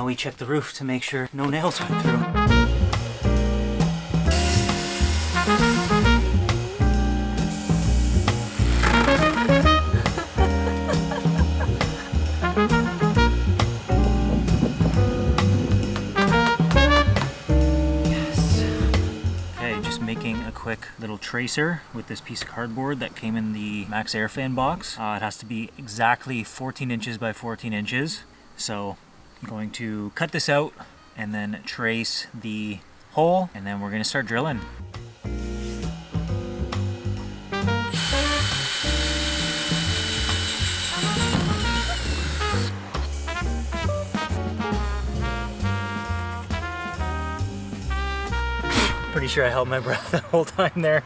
now we check the roof to make sure no nails went through. Making a quick little tracer with this piece of cardboard that came in the Maxxair Fan box. It has to be exactly 14 inches by 14 inches. So I'm going to cut this out and then trace the hole, and then we're going to start drilling. Pretty sure I held my breath the whole time there.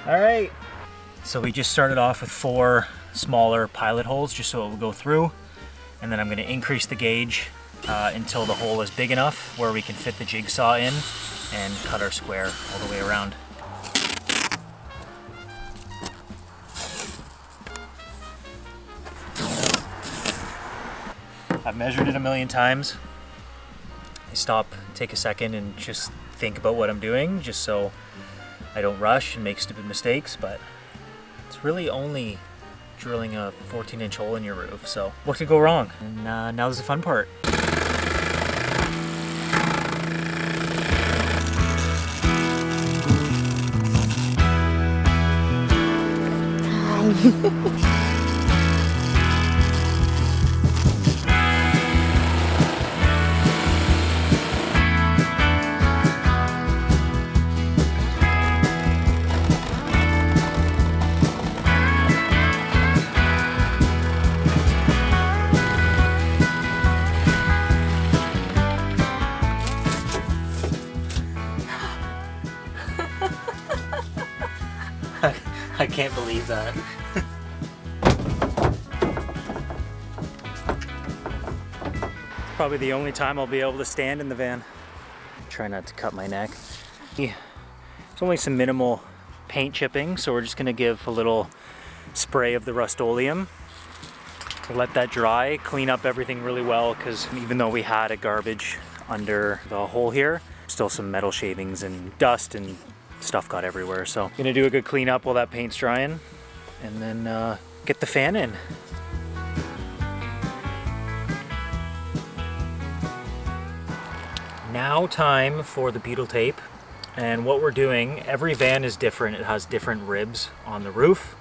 All right. So we just started off with 4 smaller pilot holes just so it will go through. And then I'm going to increase the gauge until the hole is big enough where we can fit the jigsaw in and cut our square all the way around. I've measured it a million times. I stop, take a second, and just think about what I'm doing, just so I don't rush and make stupid mistakes. But it's really only drilling a 14-inch hole in your roof, so what could go wrong? And now there's the fun part. I can't believe that. Probably the only time I'll be able to stand in the van. Try not to cut my neck. It's only some minimal paint chipping, so we're just gonna give a little spray of the Rust-Oleum to let that dry, clean up everything really well, because even though we had a garbage under the hole here, still some metal shavings and dust and stuff got everywhere. So gonna do a good cleanup while that paint's drying, and then get the fan in. Now time for the butyl tape. And what we're doing, every van is different. It has different ribs on the roof.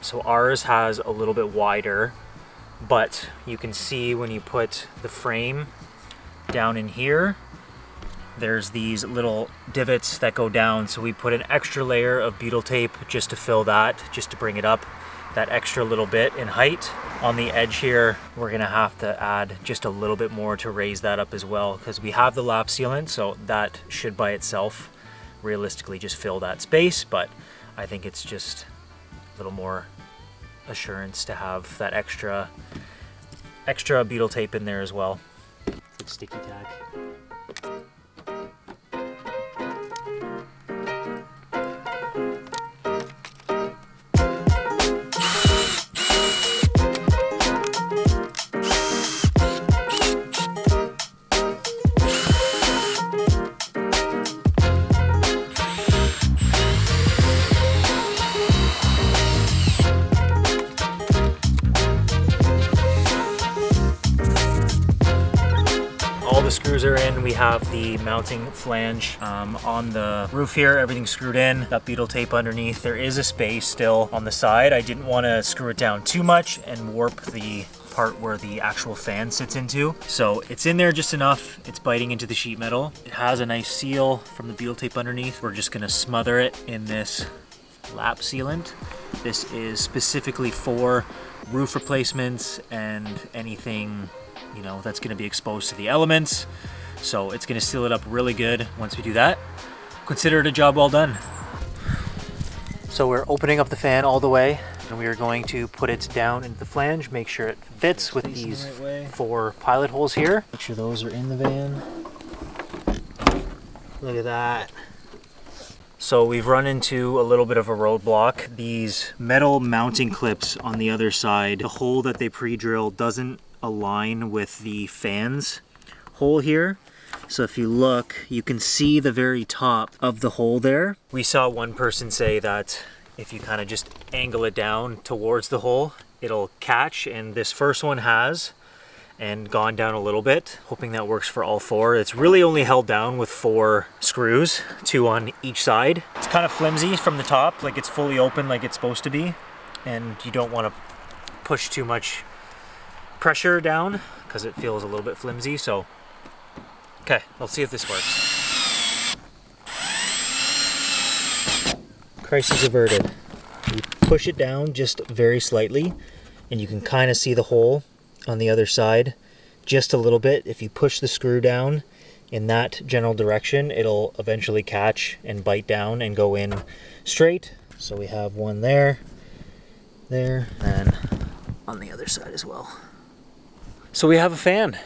So ours has a little bit wider, but you can see when you put the frame down in here, there's these little divots that go down. So we put an extra layer of butyl tape just to fill that, just to bring it up that extra little bit in height. On the edge here, we're gonna have to add just a little bit more to raise that up as well, because we have the lap sealant, so that should by itself realistically just fill that space, but I think it's just a little more assurance to have that extra butyl tape in there as well. It's like sticky tack. All the screws are in. We have the mounting flange on the roof here. Everything's screwed in. Got butyl tape underneath. There is a space still on the side. I didn't want to screw it down too much and warp the part where the actual fan sits into. So it's in there just enough. It's biting into the sheet metal. It has a nice seal from the butyl tape underneath. We're just gonna smother it in this lap sealant. This is specifically for roof replacements and anything, you know, that's going to be exposed to the elements. So it's going to seal it up really good. Once we do that, consider it a job well done. So we're opening up the fan all the way, and we are going to put it down into the flange, make sure it fits with these 4 pilot holes here. Make sure those are in the van. Look at that. So we've run into a little bit of a roadblock. These metal mounting clips on the other side, the hole that they pre-drilled doesn't align with the fan's hole here. So if you look, you can see the very top of the hole there. We saw one person say that if you kind of just angle it down towards the hole, it'll catch, and this first one has, and gone down a little bit. Hoping that works for all four. It's really only held down with 4 screws, 2 on each side. It's kind of flimsy from the top, like it's fully open like it's supposed to be, and you don't want to push too much pressure down because it feels a little bit flimsy. So okay, let's see if this works. Crisis averted. You push it down just very slightly, and you can kind of see the hole on the other side just a little bit. If you push the screw down in that general direction, it'll eventually catch and bite down and go in straight. So we have one there, and on the other side as well. So we have a fan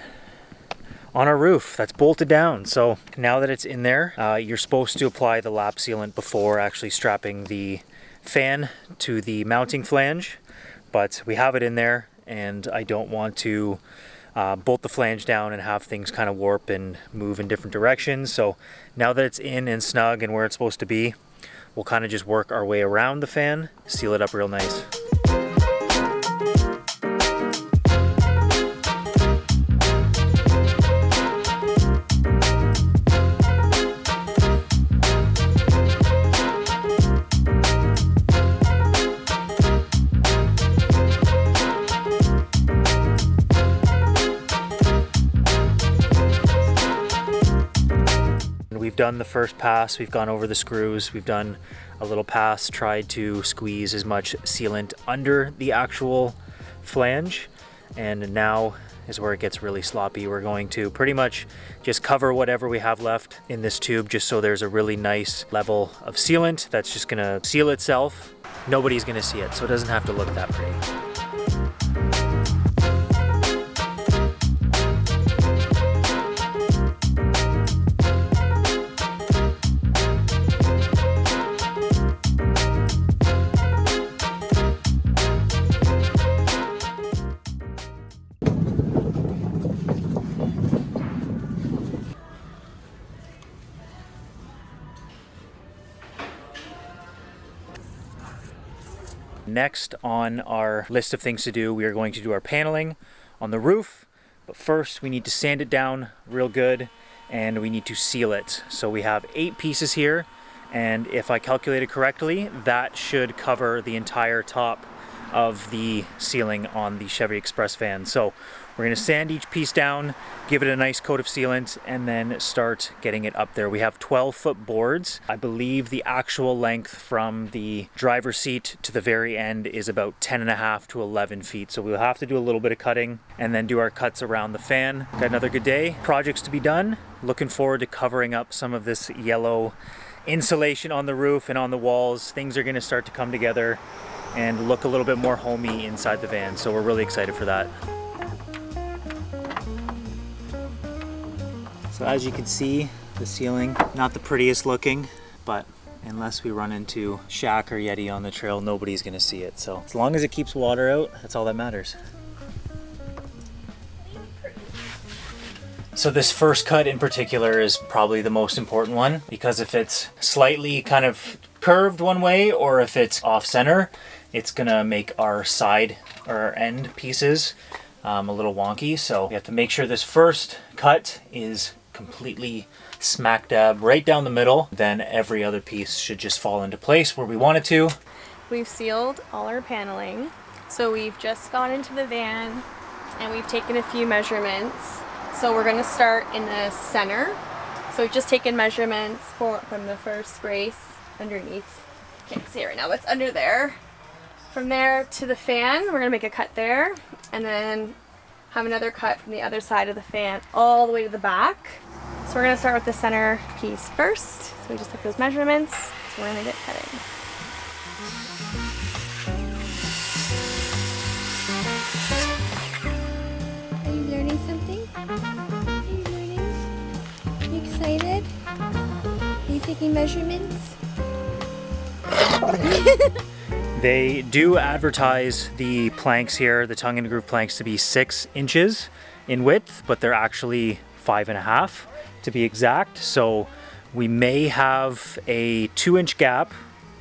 on our roof that's bolted down. So now that it's in there, you're supposed to apply the lap sealant before actually strapping the fan to the mounting flange, but we have it in there, and I don't want to bolt the flange down and have things kind of warp and move in different directions. So now that it's in and snug and where it's supposed to be, we'll kind of just work our way around the fan, seal it up real nice. We've done the first pass, we've gone over the screws, we've done a little pass, tried to squeeze as much sealant under the actual flange, and now is where it gets really sloppy. We're going to pretty much just cover whatever we have left in this tube just so there's a really nice level of sealant that's just gonna seal itself. Nobody's gonna see it, so it doesn't have to look that pretty. Next on our list of things to do, we are going to do our paneling on the roof, but first we need to sand it down real good and we need to seal it. So we have 8 pieces here, and if I calculated correctly, that should cover the entire top of the ceiling on the Chevy Express van. So we're going to sand each piece down, give it a nice coat of sealant, and then start getting it up there. We have 12-foot boards. I believe the actual length from the driver's seat to the very end is about 10.5 to 11 feet. So we'll have to do a little bit of cutting and then do our cuts around the fan. Got another good day. Projects to be done. Looking forward to covering up some of this yellow insulation on the roof and on the walls. Things are going to start to come together and look a little bit more homey inside the van. So we're really excited for that. So as you can see, the ceiling, not the prettiest looking, but unless we run into Shaq or Yeti on the trail, nobody's gonna see it. So as long as it keeps water out, that's all that matters. So this first cut in particular is probably the most important one, because if it's slightly kind of curved one way or if it's off center, it's gonna make our side or our end pieces a little wonky. So we have to make sure this first cut is completely smack dab right down the middle. Then every other piece should just fall into place where we want it to. We've sealed all our paneling. So we've just gone into the van and we've taken a few measurements. So we're gonna start in the center. So we've just taken measurements from the first brace underneath. Can't see it right now, but it's under there. From there to the fan, we're gonna make a cut there, and then have another cut from the other side of the fan all the way to the back. So we're gonna start with the center piece first. So we just took those measurements, so we're gonna get cutting. Are you learning something? Are you learning? Are you excited? Are you taking measurements? They do advertise the planks here, the tongue and groove planks, to be 6 inches in width, but they're actually 5.5 to be exact. So we may have a 2-inch gap,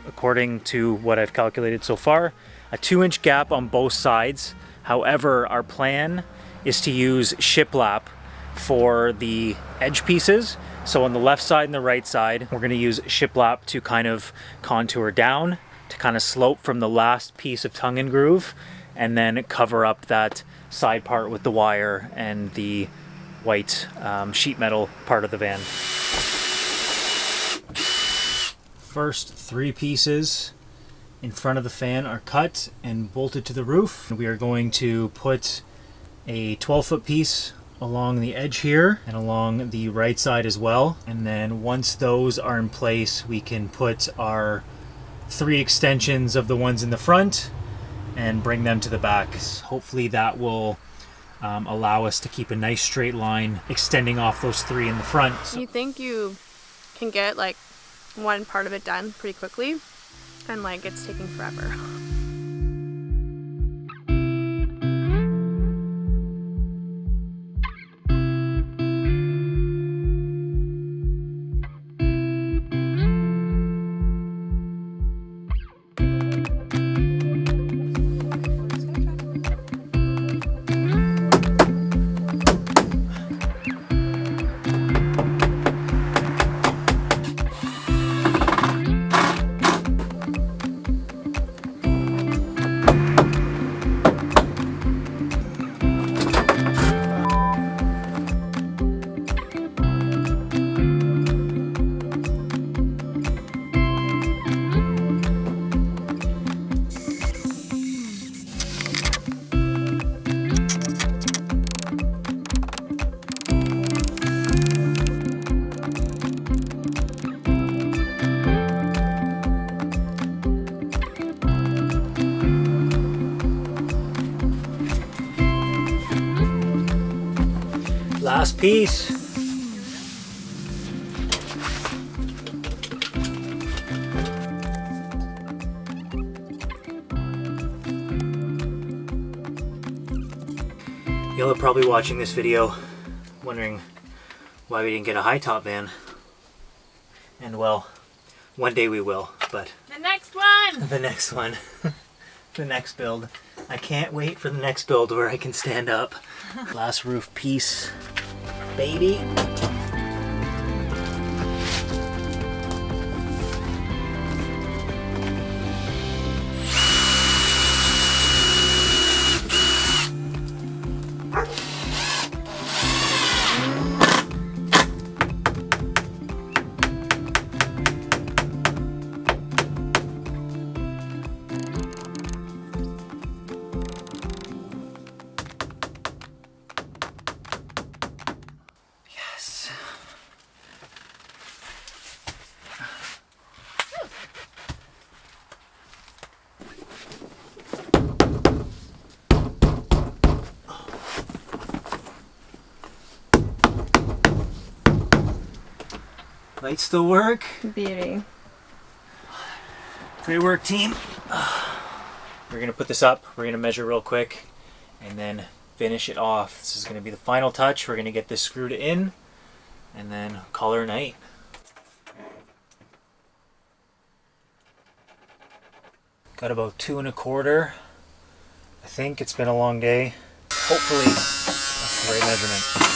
according to what I've calculated so far, a 2-inch gap on both sides. However, our plan is to use shiplap for the edge pieces. So on the left side and the right side, we're gonna use shiplap to kind of contour down, to kind of slope from the last piece of tongue and groove, and then cover up that side part with the wire and the white sheet metal part of the van. First 3 pieces in front of the fan are cut and bolted to the roof. We are going to put a 12-foot piece along the edge here and along the right side as well. And then once those are in place, we can put our 3 extensions of the ones in the front and bring them to the back. Hopefully that will allow us to keep a nice straight line extending off those 3 in the front. You think you can get like one part of it done pretty quickly, and like it's taking forever. Last piece. Y'all are probably watching this video wondering why we didn't get a high top van. And well, one day we will, but The next one! the next one, the next build. I can't wait for the next build where I can stand up. Last roof piece, baby. Lights still work. Beauty. Great work, team. We're gonna put this up, we're gonna measure real quick, and then finish it off. This is gonna be the final touch. We're gonna get this screwed in, and then call her a night. Got about 2 1/4. I think it's been a long day. Hopefully, that's the right measurement.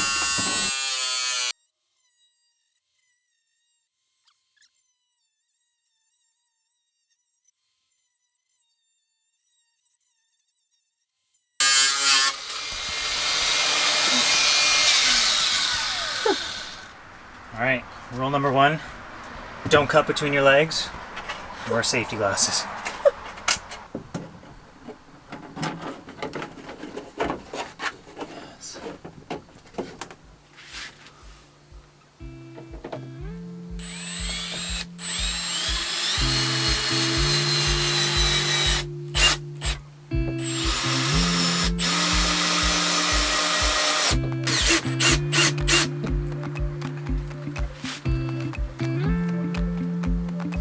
All right, rule number 1, don't cut between your legs. Wear safety glasses. Yes.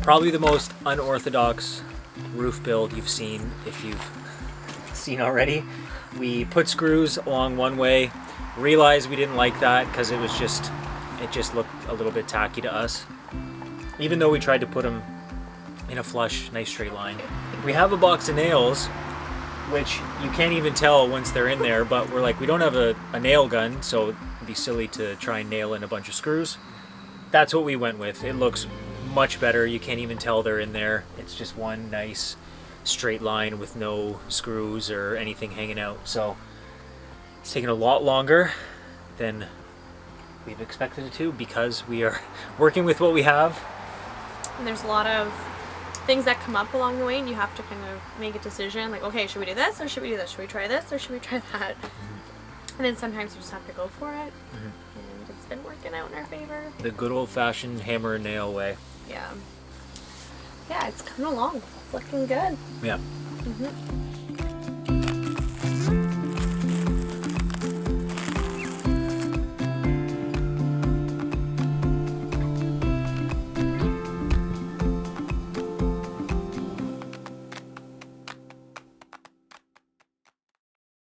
Probably the most unorthodox roof build you've seen, if you've seen already. We put screws along one way, Realized we didn't like that because it just looked a little bit tacky to us. Even though we tried to put them in a flush, nice straight line. We have a box of nails, which you can't even tell once they're in there, but we're like, we don't have a nail gun, so it'd be silly to try and nail in a bunch of screws. That's what we went with. It looks much better. You can't even tell they're in there. It's just one nice straight line with no screws or anything hanging out. So it's taken a lot longer than we've expected it to because we are working with what we have. And there's a lot of things that come up along the way, and you have to kind of make a decision, like, okay, should we do this or should we do this? Should we try this or should we try that? And then sometimes you just have to go for it, and it's been working out in our favor. The good old-fashioned hammer and nail way. Yeah. Yeah, it's coming along. It's looking good. Yeah.